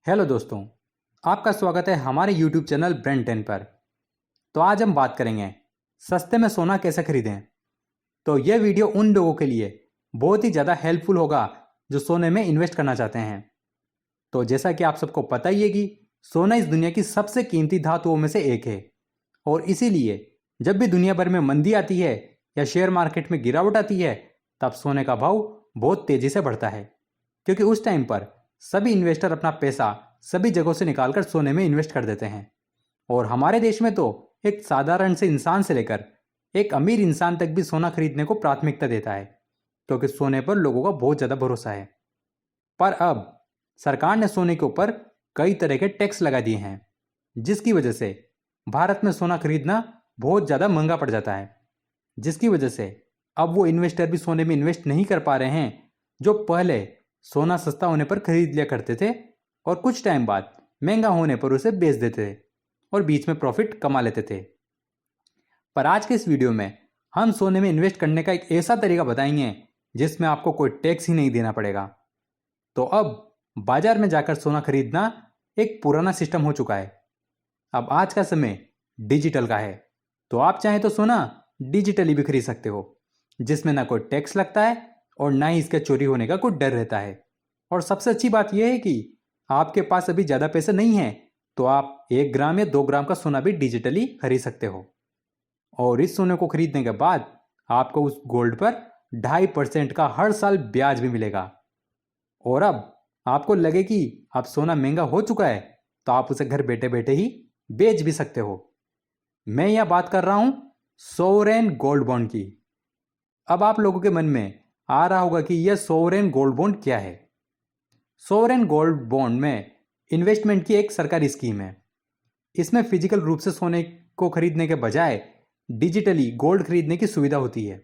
Hello दोस्तों, आपका स्वागत है हमारे YouTube चैनल ब्रेन 10 पर। तो आज हम बात करेंगे सस्ते में सोना कैसे खरीदें। तो यह वीडियो उन लोगों के लिए बहुत ही ज़्यादा हेल्पफुल होगा जो सोने में इन्वेस्ट करना चाहते हैं। तो जैसा कि आप सबको पता ही है कि सोना इस दुनिया की सबसे कीमती धातुओं में से एक है और इसीलिए जब भी दुनिया भर में मंदी आती है या शेयर मार्केट में गिरावट आती है तब सोने का भाव बहुत तेज़ी से बढ़ता है, क्योंकि उस टाइम पर सभी इन्वेस्टर अपना पैसा सभी जगहों से निकालकर सोने में इन्वेस्ट कर देते हैं। और हमारे देश में तो एक साधारण से इंसान से लेकर एक अमीर इंसान तक भी सोना खरीदने को प्राथमिकता देता है, क्योंकि सोने पर लोगों का बहुत ज़्यादा भरोसा है। पर अब सरकार ने सोने के ऊपर कई तरह के टैक्स लगा दिए हैं, जिसकी वजह से भारत में सोना खरीदना बहुत ज़्यादा महंगा पड़ जाता है, जिसकी वजह से अब वो इन्वेस्टर भी सोने में इन्वेस्ट नहीं कर पा रहे हैं जो पहले सोना सस्ता होने पर खरीद लिया करते थे और कुछ टाइम बाद महंगा होने पर उसे बेच देते थे और बीच में प्रॉफिट कमा लेते थे। पर आज के इस वीडियो में हम सोने में इन्वेस्ट करने का एक ऐसा तरीका बताएंगे जिसमें आपको कोई टैक्स ही नहीं देना पड़ेगा। तो अब बाजार में जाकर सोना खरीदना एक पुराना सिस्टम हो चुका है। अब आज का समय डिजिटल का है, तो आप चाहें तो सोना डिजिटली भी खरीद सकते हो, जिसमें ना कोई टैक्स लगता है और ना ही इसके चोरी होने का कोई डर रहता है। और सबसे अच्छी बात यह है कि आपके पास अभी ज़्यादा पैसे नहीं है तो आप 1 ग्राम या 2 ग्राम का सोना भी डिजिटली खरीद सकते हो। और इस सोने को खरीदने के बाद आपको उस गोल्ड पर 2.5% का हर साल ब्याज भी मिलेगा। और अब आपको लगे कि अब सोना महंगा हो चुका है तो आप उसे घर बैठे बैठे ही बेच भी सकते हो। मैं यह बात कर रहा हूं सोवरेन गोल्ड बॉन्ड की। अब आप लोगों के मन में आ रहा होगा कि यह सोवरेन गोल्ड बॉन्ड क्या है। सोवरेन गोल्ड बॉन्ड में इन्वेस्टमेंट की एक सरकारी स्कीम है। इसमें फिजिकल रूप से सोने को खरीदने के बजाय डिजिटली गोल्ड खरीदने की सुविधा होती है।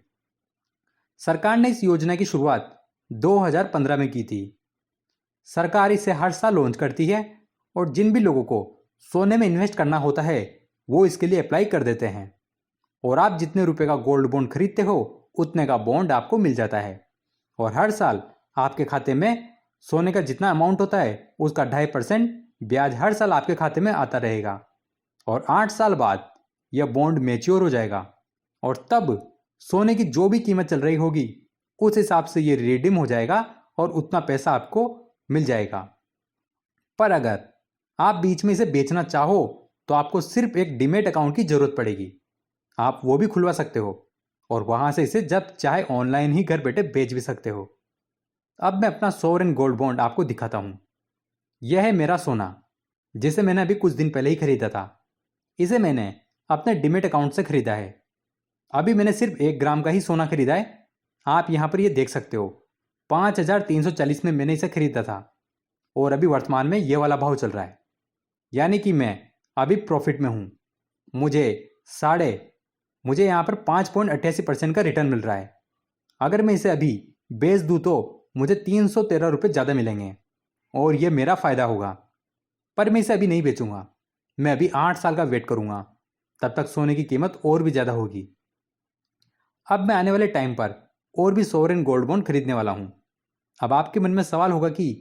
सरकार ने इस योजना की शुरुआत 2015 में की थी। सरकार इसे हर साल लॉन्च करती है और जिन भी लोगों को सोने में इन्वेस्ट करना होता है वो इसके लिए अप्लाई कर देते हैं और आप जितने रुपए का गोल्ड बॉन्ड खरीदते हो उतने का बॉन्ड आपको मिल जाता है। और हर साल आपके खाते में सोने का जितना अमाउंट होता है उसका 2.5% ब्याज हर साल आपके खाते में आता रहेगा। और 8 साल बाद यह बॉन्ड मैच्योर हो जाएगा और तब सोने की जो भी कीमत चल रही होगी उस हिसाब से ये रिडीम हो जाएगा और उतना पैसा आपको मिल जाएगा। पर अगर आप बीच में इसे बेचना चाहो तो आपको सिर्फ एक डीमैट अकाउंट की जरूरत पड़ेगी। आप वो भी खुलवा सकते हो और वहां से इसे जब चाहे ऑनलाइन ही घर बैठे बेच भी सकते हो। अब मैं अपना सोवरेन गोल्ड बॉन्ड आपको दिखाता हूं। यह है मेरा सोना, जिसे मैंने अभी कुछ दिन पहले ही खरीदा था। इसे मैंने अपने डीमैट अकाउंट से खरीदा है। अभी मैंने सिर्फ 1 ग्राम का ही सोना खरीदा है। आप यहां पर ये देख सकते हो 5,340 में मैंने इसे खरीदा था और अभी वर्तमान में ये वाला भाव चल रहा है, यानी कि मैं अभी प्रॉफिट में हूं। मुझे साढ़े मुझे यहाँ पर 5.88% का रिटर्न मिल रहा है। अगर मैं इसे अभी बेच दूँ तो मुझे 313 रुपये ज़्यादा मिलेंगे और ये मेरा फ़ायदा होगा। पर मैं इसे अभी नहीं बेचूंगा, मैं अभी 8 साल का वेट करूंगा, तब तक सोने की कीमत और भी ज़्यादा होगी। अब मैं आने वाले टाइम पर और भी सोवरेन गोल्ड बॉन्ड खरीदने वाला हूँ। अब आपके मन में सवाल होगा कि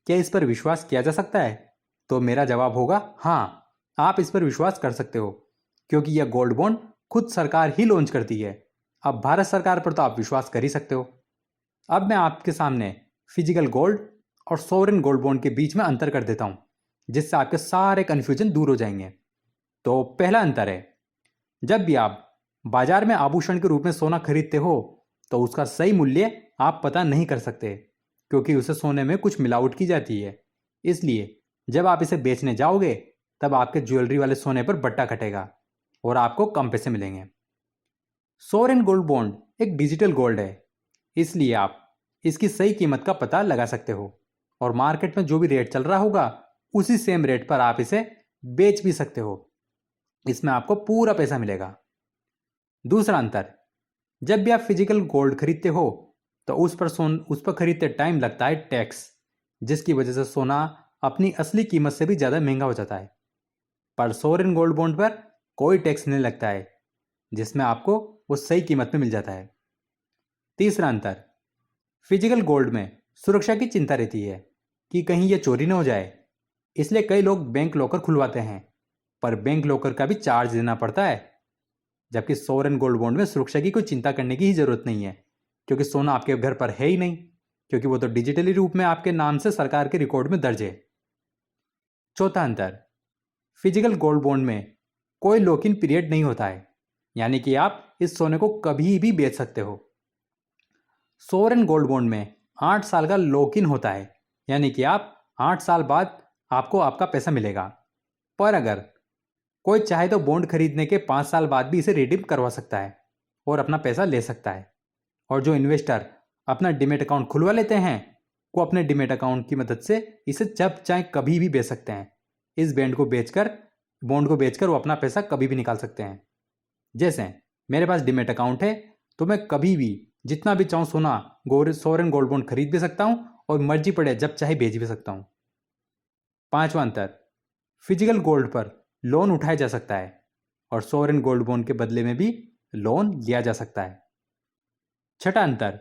क्या इस पर विश्वास किया जा सकता है? तो मेरा जवाब होगा हाँ, आप इस पर विश्वास कर सकते हो, क्योंकि यह गोल्ड बॉन्ड खुद सरकार ही लॉन्च करती है। अब भारत सरकार पर तो आप विश्वास कर ही सकते हो। अब मैं आपके सामने फिजिकल गोल्ड और सोवरेन गोल्ड बॉन्ड के बीच में अंतर कर देता हूं, जिससे आपके सारे कन्फ्यूजन दूर हो जाएंगे। तो पहला अंतर है, जब भी आप बाजार में आभूषण के रूप में सोना खरीदते हो तो उसका सही मूल्य आप पता नहीं कर सकते, क्योंकि उसे सोने में कुछ मिलावट की जाती है। इसलिए जब आप इसे बेचने जाओगे तब आपके ज्वेलरी वाले सोने पर बट्टा कटेगा और आपको कम पैसे मिलेंगे। सोवरेन गोल्ड बॉन्ड एक डिजिटल गोल्ड है, इसलिए आप इसकी सही कीमत का पता लगा सकते हो और मार्केट में जो भी रेट चल रहा होगा उसी सेम रेट पर आप इसे बेच भी सकते हो। इसमें आपको पूरा पैसा मिलेगा। दूसरा अंतर, जब भी आप फिजिकल गोल्ड खरीदते हो तो उस पर खरीदते टाइम लगता है टैक्स, जिसकी वजह से सोना अपनी असली कीमत से भी ज़्यादा महंगा हो जाता है। पर सोवरेन गोल्ड बॉन्ड पर कोई टैक्स नहीं लगता है, जिसमें आपको वो सही कीमत में मिल जाता है। तीसरा अंतर, फिजिकल गोल्ड में सुरक्षा की चिंता रहती है कि कहीं यह चोरी न हो जाए, इसलिए कई लोग बैंक लॉकर खुलवाते हैं, पर बैंक लॉकर का भी चार्ज देना पड़ता है। जबकि सोवरेन गोल्ड बॉन्ड में सुरक्षा की कोई चिंता करने की ही जरूरत नहीं है, क्योंकि सोना आपके घर पर है ही नहीं, क्योंकि वो तो डिजिटली रूप में आपके नाम से सरकार के रिकॉर्ड में दर्ज है। चौथा अंतर, फिजिकल गोल्ड बॉन्ड में कोई लॉक इन पीरियड नहीं होता है, यानी कि आप इस सोने को कभी भी बेच सकते हो। सोवरेन गोल्ड बॉन्ड में 8 साल का लॉक इन होता है, यानी कि आप 8 साल बाद आपको आपका पैसा मिलेगा। पर अगर कोई चाहे तो बॉन्ड खरीदने के 5 साल बाद भी इसे रिडीम करवा सकता है और अपना पैसा ले सकता है। और जो इन्वेस्टर अपना डीमैट अकाउंट खुलवा लेते हैं, वो अपने डीमैट अकाउंट की मदद से इसे जब चाहे कभी भी बेच सकते हैं। इस बॉन्ड को बेचकर वो अपना पैसा कभी भी निकाल सकते हैं। जैसे मेरे पास डीमैट अकाउंट है, तो मैं कभी भी जितना भी चाहूँ सोना सोवरेन गोल्ड बॉन्ड खरीद भी सकता हूँ और मर्जी पड़े जब चाहे बेच भी सकता हूँ। पांचवा अंतर, फिजिकल गोल्ड पर लोन उठाया जा सकता है और सोवरेन गोल्ड बॉन्ड के बदले में भी लोन लिया जा सकता है। छठा अंतर,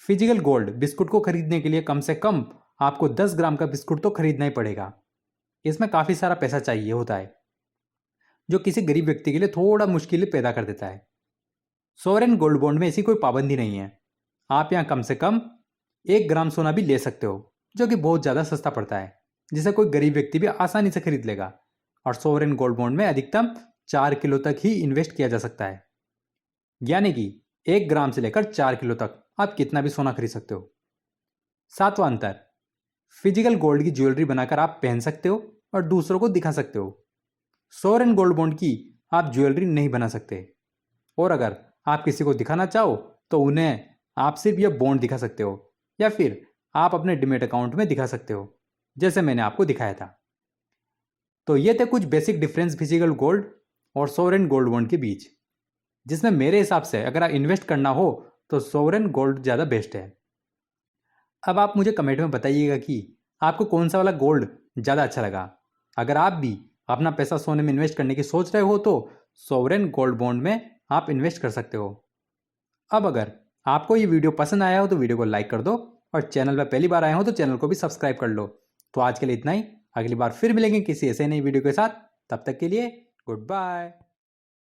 फिजिकल गोल्ड बिस्कुट को खरीदने के लिए कम से कम आपको 10 ग्राम का बिस्कुट तो खरीदना ही पड़ेगा। इसमें काफी सारा पैसा चाहिए होता है, जो किसी गरीब व्यक्ति के लिए थोड़ा मुश्किल पैदा कर देता है। सोवरेन गोल्ड बॉन्ड में ऐसी कोई पाबंदी नहीं है। आप यहाँ कम से कम 1 ग्राम सोना भी ले सकते हो, जो कि बहुत ज्यादा सस्ता पड़ता है, जिसे कोई गरीब व्यक्ति भी आसानी से खरीद लेगा। और सोवरेन गोल्ड बॉन्ड में अधिकतम 4 किलो तक ही इन्वेस्ट किया जा सकता है, यानी कि 1 ग्राम से लेकर 4 किलो तक आप कितना भी सोना खरीद सकते हो। सातवां अंतर, फिजिकल गोल्ड की ज्वेलरी बनाकर आप पहन सकते हो और दूसरों को दिखा सकते हो। सोवरेन गोल्ड बॉन्ड की आप ज्वेलरी नहीं बना सकते, और अगर आप किसी को दिखाना चाहो तो उन्हें आप सिर्फ यह बॉन्ड दिखा सकते हो, या फिर आप अपने डीमैट अकाउंट में दिखा सकते हो, जैसे मैंने आपको दिखाया था। तो ये थे कुछ बेसिक डिफरेंस फिजिकल गोल्ड और सोवरेन गोल्ड बॉन्ड के बीच, जिसमें मेरे हिसाब से अगर आप इन्वेस्ट करना हो तो सोवरेन गोल्ड ज़्यादा बेस्ट है। अब आप मुझे कमेंट में बताइएगा कि आपको कौन सा वाला गोल्ड ज़्यादा अच्छा लगा। अगर आप भी अपना पैसा सोने में इन्वेस्ट करने की सोच रहे हो तो सोवरेन गोल्ड बॉन्ड में आप इन्वेस्ट कर सकते हो। अब अगर आपको ये वीडियो पसंद आया हो तो वीडियो को लाइक कर दो, और चैनल पर पहली बार आए हो तो चैनल को भी सब्सक्राइब कर लो। तो आज के लिए इतना ही, अगली बार फिर मिलेंगे किसी ऐसे नई वीडियो के साथ। तब तक के लिए गुड बाय।